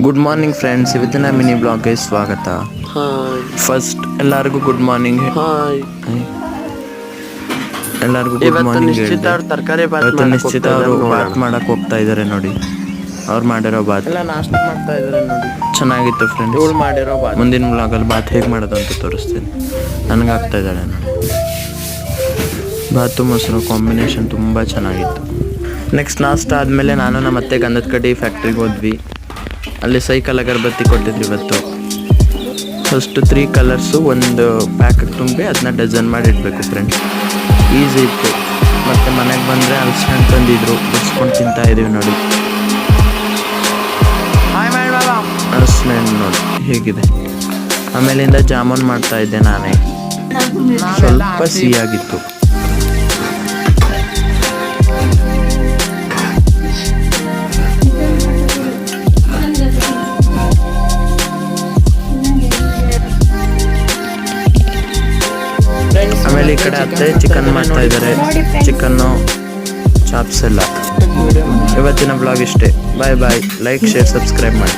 Good morning friends, ಇವತ್ತಿನ mini ಬ್ಲಾಗ್ಗೆ ಸ್ವಾಗತ. First ಎಲ್ಲರಿಗೂ ಗುಡ್ ಮಾರ್ನಿಂಗ್. ಎಲ್ಲರಿಗೂ ಗುಡ್ ಮಾರ್ನಿಂಗ್. ಇವತ್ತು ನಿಶ್ಚಿತ ಅವರು ಬಾತ್ ಮಾಡಕ್ ಹೋಗ್ತಾ ಇದ್ದಾರೆ ನೋಡಿ. ಅವ್ರು ಮಾಡಿರೋ ಬಾತ್ ಎಲ್ಲ ನಾಷ್ಟ ಮಾಡ್ತಾ ಇದ್ದಾರೆ ನೋಡಿ. ಚೆನ್ನಾಗಿತ್ತು ಫ್ರೆಂಡ್ಸ್. ಇವಳು ಮಾಡಿರೋ ಬಾತ್ ಮುಂದಿನ ಬ್ಲಾಗಲ್ಲಿ ಬಾತ್ ಹೇಗೆ ಮಾಡೋದು ಅಂತ ತೋರಿಸ್ತೀನಿ. ನನಗಾಗ್ತಾ ಇದ್ದಾಳೆ ನೋಡಿ. ಬಾತು ಮೊಸರು ಕಾಂಬಿನೇಷನ್ ತುಂಬ ಚೆನ್ನಾಗಿತ್ತು. ನೆಕ್ಸ್ಟ್ ನಾಷ್ಟ ಆದಮೇಲೆ ನಾನು ನಮ್ಮ ಅತ್ತೆ ಗಂಧದ ಕಡ್ಡಿ ಫ್ಯಾಕ್ಟ್ರಿಗೆ ಹೋದ್ವಿ. ಅಲ್ಲಿ ಸೈಕಲ್ ಅಗರಬತ್ತಿ ಕೊಟ್ಟಿದ್ರು ಇವತ್ತು. ಫಸ್ಟು 3 ಕಲರ್ಸು ಒಂದು ಪ್ಯಾಕಿಗೆ ತುಂಬಿ ಅದನ್ನ ಡಜನ್ ಮಾಡಿ ಇಡಬೇಕು ಫ್ರೆಂಡ್ಸ್. ಈಸಿ ಇತ್ತು. ಮತ್ತು ಮನೆಗೆ ಬಂದರೆ ಹಲಸಿನಣ್ಣು ತಂದಿದ್ರು, ಬಿಡಿಸ್ಕೊಂಡು ತಿಂತಾಯಿದ್ದೀವಿ ನೋಡಿ. ಹಲಸಿನಣ್ಣು ನೋಡಿ ಹೇಗಿದೆ. ಆಮೇಲಿಂದ ಜಾಮೂನ್ ಮಾಡ್ತಾಯಿದ್ದೆ ನಾನೇ. ಸ್ವಲ್ಪ ಸಿಹಿಯಾಗಿತ್ತು. ಆಮೇಲೆ ಈ ಕಡೆ ಅತ್ತೆ ಚಿಕನ್ ಮಾಡ್ತಾ ಇದ್ದಾರೆ. ಚಿಕನ್ನು ಚಾಪ್ಸ್ ಎಲ್ಲ. ಇವತ್ತಿನ ಬ್ಲಾಗ್ ಇಷ್ಟೇ. ಬಾಯ್ ಬಾಯ್. ಲೈಕ್, ಶೇರ್, ಸಬ್ಸ್ಕ್ರೈಬ್ ಮಾಡಿ.